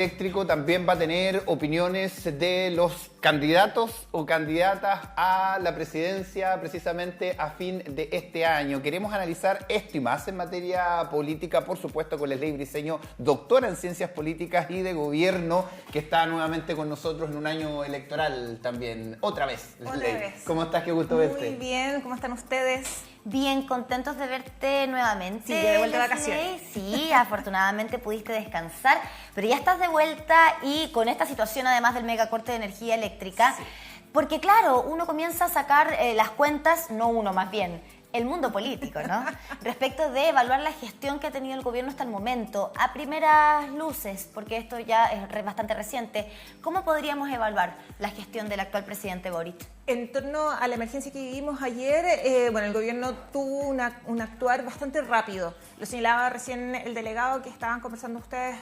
Eléctrico también va a tener opiniones de los candidatos o candidatas a la presidencia precisamente a fin de este año. Queremos analizar esto y más en materia política, por supuesto, con Leslie Briceño, doctora en Ciencias Políticas y de Gobierno, que está nuevamente con nosotros en un año electoral también. Otra vez, Leslie. Otra vez. ¿Cómo estás? Qué gusto verte. Muy bien, ¿cómo están ustedes? Bien, contentos de verte nuevamente. Sí, de vuelta de Leslie. vacaciones. Sí, afortunadamente pudiste descansar, pero ya estás de vuelta y con esta situación además del megacorte de energía eléctrica, Sí. porque claro, uno comienza a sacar las cuentas, no uno más bien, el mundo político, ¿no? Respecto de evaluar la gestión que ha tenido el gobierno hasta el momento, a primeras luces, porque esto ya es bastante reciente, ¿cómo podríamos evaluar la gestión del actual presidente Boric? En torno a la emergencia que vivimos ayer, el gobierno tuvo un actuar bastante rápido. Lo señalaba recién el delegado que estaban conversando ustedes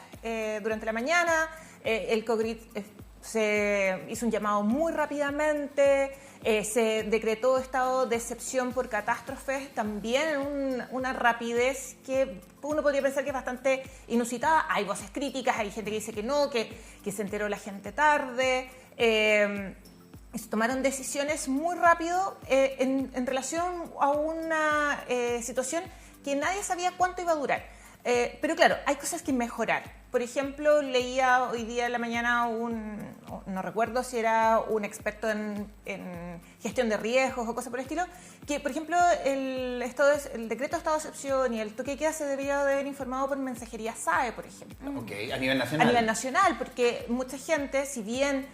durante la mañana. El COGRIT se hizo un llamado muy rápidamente, se decretó estado de excepción por catástrofes, también una rapidez que uno podría pensar que es bastante inusitada. Hay voces críticas, hay gente que dice que no, que se enteró la gente tarde. Se tomaron decisiones muy rápido en relación a una situación que nadie sabía cuánto iba a durar. Pero claro, hay cosas que mejorar. Por ejemplo, leía hoy día en la mañana no recuerdo si era un experto en gestión de riesgos o cosas por el estilo, que por ejemplo el decreto de estado de excepción y el toque de queda se debería haber informado por mensajería SAE, por ejemplo. Ok, a nivel nacional. A nivel nacional, porque mucha gente, si bien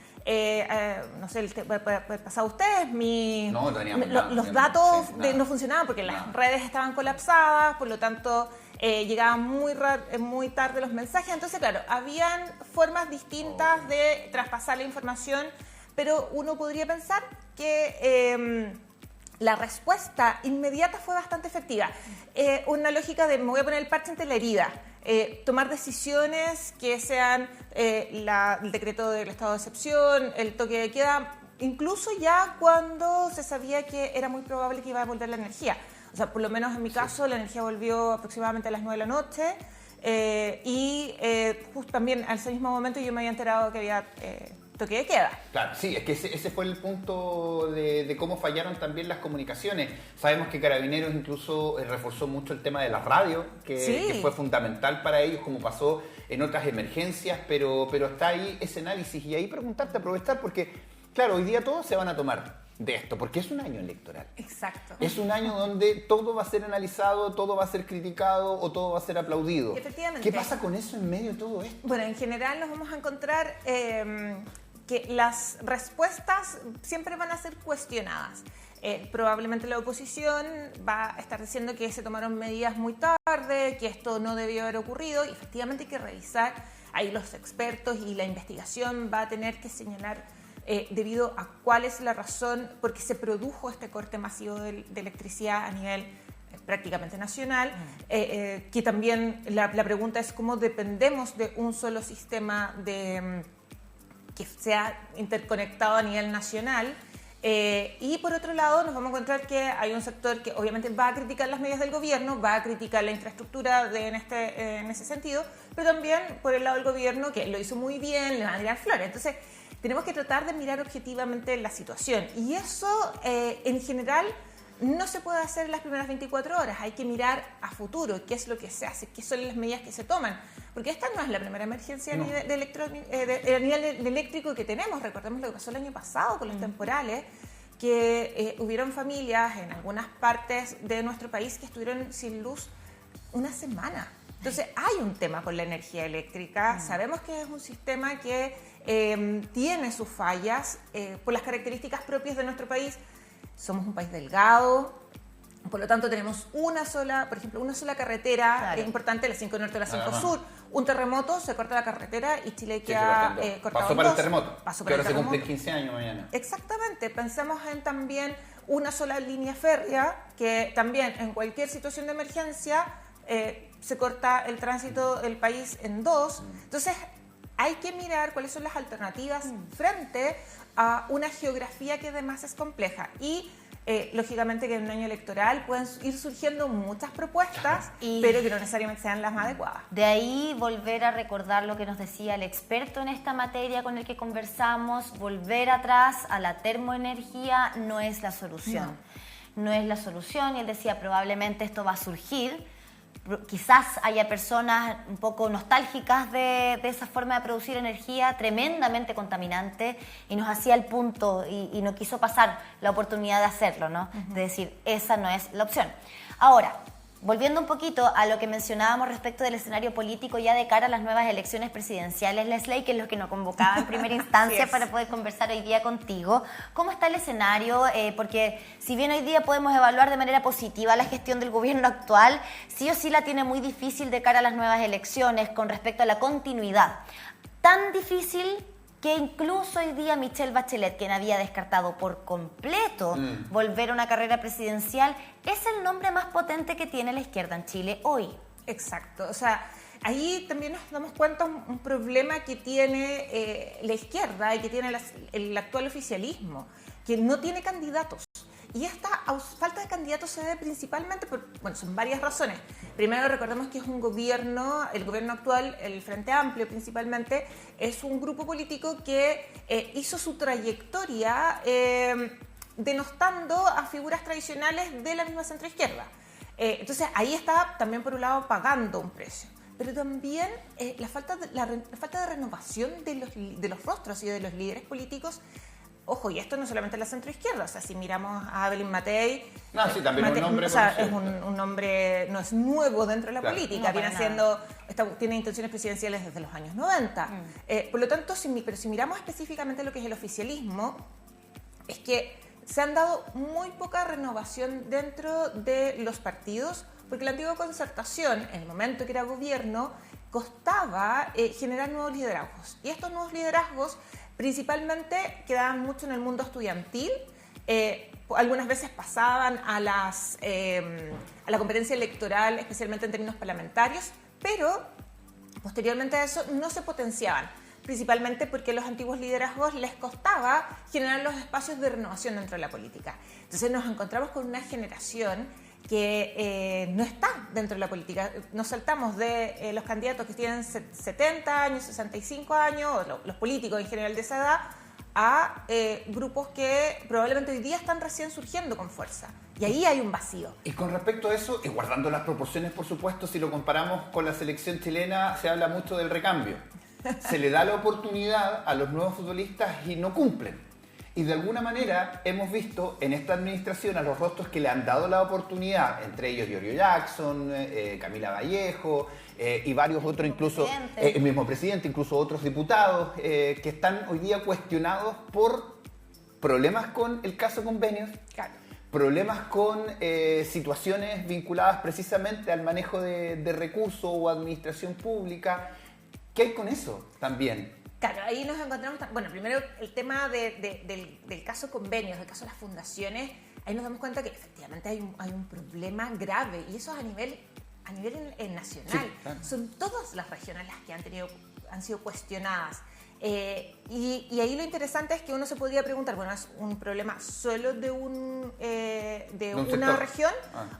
no sé, pasado ustedes, los datos no funcionaban porque las redes estaban colapsadas, por lo tanto llegaban muy tarde los mensajes. Entonces, claro, habían formas distintas de traspasar la información, pero uno podría pensar que la respuesta inmediata fue bastante efectiva. Una lógica de me voy a poner el parche ante la herida. Tomar decisiones que sean el decreto del estado de excepción, el toque de queda, incluso ya cuando se sabía que era muy probable que iba a volver la energía. O sea, por lo menos en mi caso, la energía volvió aproximadamente a las 9 de la noche justo también al ese mismo momento yo me había enterado que había toque de queda. Claro, sí, es que ese fue el punto de cómo fallaron también las comunicaciones. Sabemos que Carabineros incluso reforzó mucho el tema de la radio, que fue fundamental para ellos, como pasó en otras emergencias, pero está ahí ese análisis y ahí preguntarte, aprovechar, porque claro, hoy día todos se van a tomar de esto, porque es un año electoral. Exacto. Es un año donde todo va a ser analizado, todo va a ser criticado o todo va a ser aplaudido. Efectivamente. ¿Qué pasa con eso en medio de todo esto? Bueno, en general nos vamos a encontrar que las respuestas siempre van a ser cuestionadas. Probablemente la oposición va a estar diciendo que se tomaron medidas muy tarde, que esto no debió haber ocurrido, y efectivamente hay que revisar. Ahí los expertos y la investigación va a tener que señalar debido a cuál es la razón por qué se produjo este corte masivo de electricidad a nivel prácticamente nacional, que también la pregunta es cómo dependemos de un solo sistema que sea interconectado a nivel nacional. Y por otro lado nos vamos a encontrar que hay un sector que obviamente va a criticar las medidas del gobierno, va a criticar la infraestructura en ese sentido, pero también por el lado del gobierno que lo hizo muy bien, le van a tirar flores. Entonces tenemos que tratar de mirar objetivamente la situación y eso en general no se puede hacer en las primeras 24 horas, hay que mirar a futuro, qué es lo que se hace, qué son las medidas que se toman, porque esta no es la primera emergencia a nivel eléctrico que tenemos. Recordemos lo que pasó el año pasado con los temporales, que hubieron familias en algunas partes de nuestro país que estuvieron sin luz una semana. Entonces hay un tema con la energía eléctrica, sabemos que es un sistema que tiene sus fallas por las características propias de nuestro país. Somos un país delgado, por lo tanto tenemos una sola carretera importante, la 5 Norte o la 5 Sur. Un terremoto, se corta la carretera y Chile queda cortado. Pasó para el terremoto, Pasó que para ahora el se cumplen terremoto. 15 años mañana. Exactamente, pensemos en también una sola línea férrea, que también en cualquier situación de emergencia se corta el tránsito del país en dos. Entonces hay que mirar cuáles son las alternativas frente a una geografía que además es compleja. Y lógicamente que en un año electoral pueden ir surgiendo muchas propuestas, pero que no necesariamente sean las más adecuadas. De ahí volver a recordar lo que nos decía el experto en esta materia con el que conversamos, volver atrás a la termoenergía no es la solución. No es la solución, y él decía probablemente esto va a surgir. Quizás haya personas un poco nostálgicas de esa forma de producir energía tremendamente contaminante, y nos hacía el punto y no quiso pasar la oportunidad de hacerlo, ¿no? De decir, esa no es la opción. Ahora, volviendo un poquito a lo que mencionábamos respecto del escenario político ya de cara a las nuevas elecciones presidenciales, Leslie, que es lo que nos convocaba en primera instancia para poder conversar hoy día contigo. ¿Cómo está el escenario? Porque si bien hoy día podemos evaluar de manera positiva la gestión del gobierno actual, sí o sí la tiene muy difícil de cara a las nuevas elecciones con respecto a la continuidad. Tan difícil que incluso hoy día Michelle Bachelet, quien había descartado por completo volver a una carrera presidencial, es el nombre más potente que tiene la izquierda en Chile hoy. Exacto, o sea, ahí también nos damos cuenta un problema que tiene la izquierda y que tiene el actual oficialismo, que no tiene candidatos. Y esta falta de candidatos se debe principalmente por, bueno, son varias razones. Primero, recordemos que es un gobierno, el gobierno actual, el Frente Amplio principalmente, es un grupo político que hizo su trayectoria denostando a figuras tradicionales de la misma centroizquierda. Entonces, ahí está también por un lado pagando un precio. Pero también la falta de renovación de los rostros y de los líderes políticos. Ojo, y esto no solamente en la centroizquierda, o sea, si miramos a Evelyn Matei... No, sí, también un nombre... O sea, es un nombre, no es nuevo dentro de la política, no, viene siendo, tiene intenciones presidenciales desde los años 90. Por lo tanto, pero si miramos específicamente lo que es el oficialismo, es que se han dado muy poca renovación dentro de los partidos, porque la antigua Concertación, en el momento que era gobierno, costaba generar nuevos liderazgos. Y estos nuevos liderazgos principalmente quedaban mucho en el mundo estudiantil, algunas veces pasaban a la competencia electoral, especialmente en términos parlamentarios, pero posteriormente a eso no se potenciaban, principalmente porque a los antiguos liderazgos les costaba generar los espacios de renovación dentro de la política. Entonces nos encontramos con una generación que no está dentro de la política. Nos saltamos de los candidatos que tienen 70 años, 65 años, o los políticos en general de esa edad, a grupos que probablemente hoy día están recién surgiendo con fuerza. Y ahí hay un vacío. Y con respecto a eso, y guardando las proporciones, por supuesto, si lo comparamos con la selección chilena, se habla mucho del recambio. Se le da la oportunidad a los nuevos futbolistas y no cumplen. Y de alguna manera hemos visto en esta administración a los rostros que le han dado la oportunidad, entre ellos Giorgio Jackson, Camila Vallejo y varios otros, incluso el mismo presidente, incluso otros diputados, que están hoy día cuestionados por problemas con el caso convenios, problemas con situaciones vinculadas precisamente al manejo de recursos o administración pública. ¿Qué hay con eso también? Claro, ahí nos encontramos, bueno, primero el tema del caso convenios, del caso de las fundaciones, ahí nos damos cuenta que efectivamente hay un problema grave, y eso es a nivel nacional. Sí, claro. Son todas las regiones las que han sido cuestionadas. Y ahí lo interesante es que uno se podría preguntar, bueno, ¿es un problema solo de una región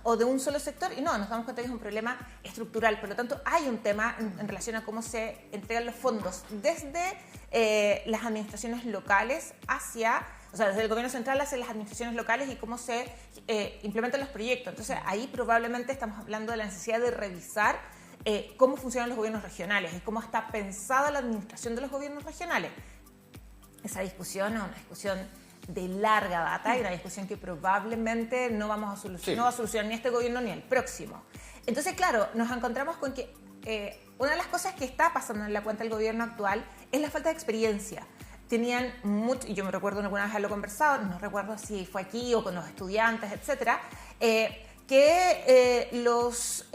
o de un solo sector? Y no, nos damos cuenta que es un problema estructural. Por lo tanto, hay un tema en relación a cómo se entregan los fondos desde las administraciones locales desde el gobierno central hacia las administraciones locales y cómo se implementan los proyectos. Entonces, ahí probablemente estamos hablando de la necesidad de revisar cómo funcionan los gobiernos regionales y cómo está pensada la administración de los gobiernos regionales. Esa discusión es una discusión de larga data y una discusión que probablemente no va a solucionar ni este gobierno ni el próximo. Entonces, claro, nos encontramos con que una de las cosas que está pasando en la cuenta del gobierno actual es la falta de experiencia. Tenían mucho, y yo me recuerdo alguna vez haberlo conversado, no recuerdo si fue aquí o con los estudiantes, etcétera, que los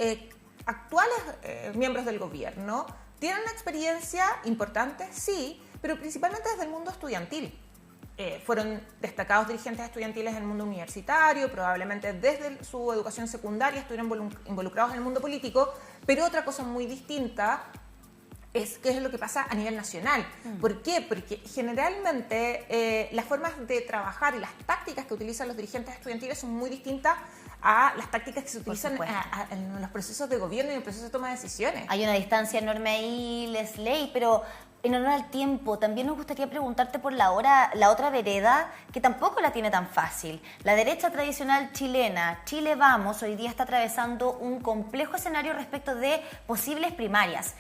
actuales miembros del gobierno tienen una experiencia importante, sí, pero principalmente desde el mundo estudiantil. Fueron destacados dirigentes estudiantiles en el mundo universitario, probablemente desde su educación secundaria estuvieron involucrados en el mundo político, pero otra cosa muy distinta es qué es lo que pasa a nivel nacional. ¿Por qué? Porque generalmente las formas de trabajar y las tácticas que utilizan los dirigentes estudiantiles son muy distintas a las tácticas que se utilizan en los procesos de gobierno y en el proceso de toma de decisiones. Hay una distancia enorme ahí, Lesley, pero en honor al tiempo, también nos gustaría preguntarte por la otra vereda, que tampoco la tiene tan fácil. La derecha tradicional chilena, Chile Vamos, hoy día está atravesando un complejo escenario respecto de posibles primarias.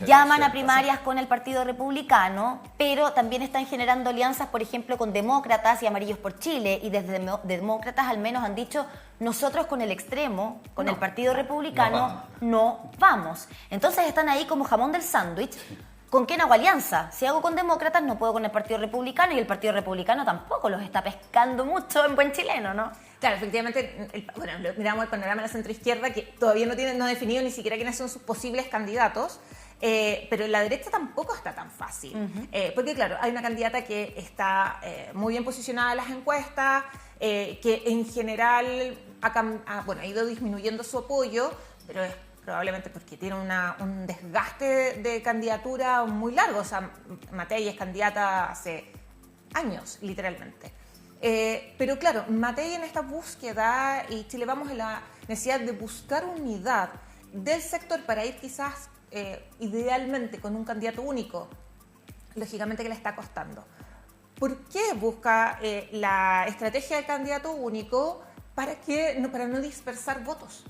Llaman a primarias con el Partido Republicano, pero también están generando alianzas, por ejemplo, con Demócratas y Amarillos por Chile, y desde Demócratas al menos han dicho, nosotros con el extremo, con el Partido Republicano, no vamos. Entonces están ahí como jamón del sándwich. ¿Con quién hago alianza? Si hago con Demócratas, no puedo con el Partido Republicano, y el Partido Republicano tampoco los está pescando mucho en buen chileno, ¿no? Claro, efectivamente, miramos el panorama de la centroizquierda, que todavía no ha definido ni siquiera quiénes son sus posibles candidatos, pero la derecha tampoco está tan fácil. Porque, claro, hay una candidata que está muy bien posicionada en las encuestas, que en general ha ido disminuyendo su apoyo, pero es probablemente porque tiene un desgaste de candidatura muy largo. O sea, Matei es candidata hace años, literalmente. Pero claro, Matei en esta búsqueda, y Chile Vamos en la necesidad de buscar unidad del sector para ir quizás idealmente con un candidato único, lógicamente que le está costando. ¿Por qué busca la estrategia del candidato único? Para no dispersar votos.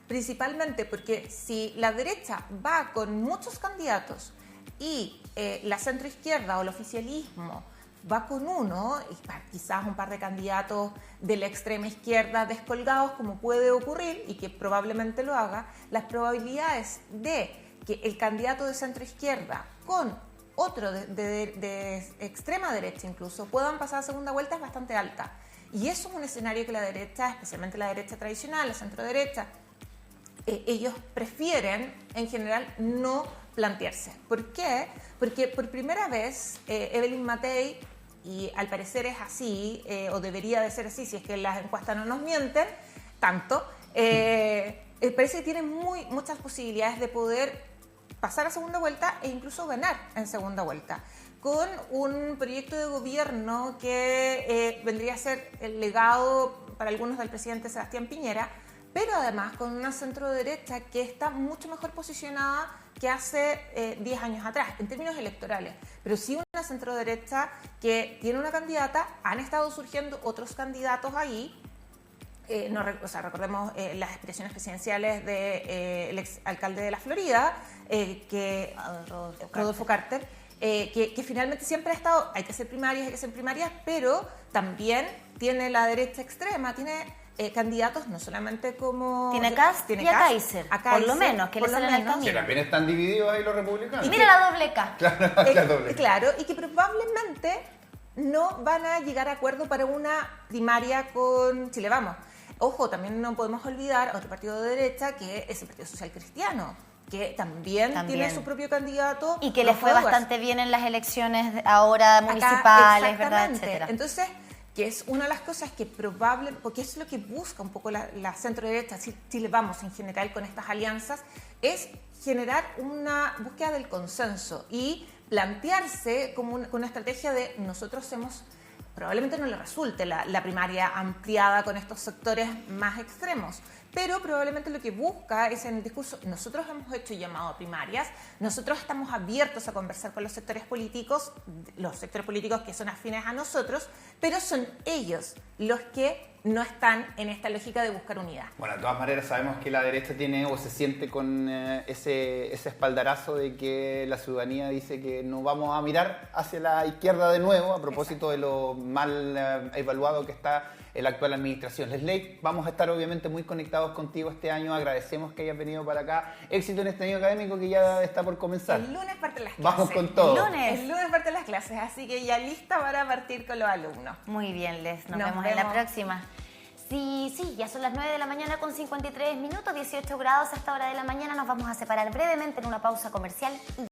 Principalmente porque si la derecha va con muchos candidatos y la centroizquierda o el oficialismo va con uno, y quizás un par de candidatos de la extrema izquierda descolgados, como puede ocurrir y que probablemente lo haga, las probabilidades de que el candidato de centroizquierda con otro de extrema derecha incluso puedan pasar a segunda vuelta es bastante alta. Y eso es un escenario que la derecha, especialmente la derecha tradicional, la centroderecha, ellos prefieren en general no plantearse. ¿Por qué? Porque por primera vez Evelyn Matei, y al parecer es así, o debería de ser así si es que las encuestas no nos mienten tanto, parece que tiene muchas posibilidades de poder pasar a segunda vuelta e incluso ganar en segunda vuelta, con un proyecto de gobierno que vendría a ser el legado para algunos del presidente Sebastián Piñera, pero además con una centroderecha que está mucho mejor posicionada que hace 10 años atrás, en términos electorales. Pero sí una centroderecha que tiene una candidata, han estado surgiendo otros candidatos ahí. Recordemos las expresiones presidenciales del exalcalde de la Florida, Rodolfo Carter, que finalmente siempre ha estado, hay que hacer primarias, pero también tiene la derecha extrema, tiene candidatos no solamente como... Tiene Kast y a Kaiser, por lo menos, que le salen al camino. Que también están divididos ahí los republicanos. Y mira la doble K. Claro, y que probablemente no van a llegar a acuerdo para una primaria con Chile Vamos. Ojo, también no podemos olvidar a otro partido de derecha que es el Partido Social Cristiano, que también tiene su propio candidato. Y que le fue bastante bien en las elecciones ahora municipales, ¿verdad? Etcétera. Entonces, que es una de las cosas que porque es lo que busca un poco la centro-derecha, Chile Vamos en general con estas alianzas, es generar una búsqueda del consenso y plantearse como una estrategia de nosotros probablemente no le resulte la primaria ampliada con estos sectores más extremos, pero probablemente lo que busca es en el discurso, nosotros hemos hecho llamado a primarias, nosotros estamos abiertos a conversar con los sectores políticos que son afines a nosotros, pero son ellos los que no están en esta lógica de buscar unidad. Bueno, de todas maneras sabemos que la derecha tiene o se siente con ese espaldarazo de que la ciudadanía dice que no vamos a mirar hacia la izquierda de nuevo, a propósito de lo mal evaluado que está la actual administración. Lesley, vamos a estar obviamente muy conectados contigo este año, agradecemos que hayas venido para acá, éxito en este año académico que ya está por comenzar. El lunes parten las clases. Vamos con todo. El lunes parten las clases, así que ya lista para partir con los alumnos. Muy bien, Les, nos vemos en la próxima. Sí, ya son las 9 de la mañana con 53 minutos, 18 grados a esta hora de la mañana. Nos vamos a separar brevemente en una pausa comercial.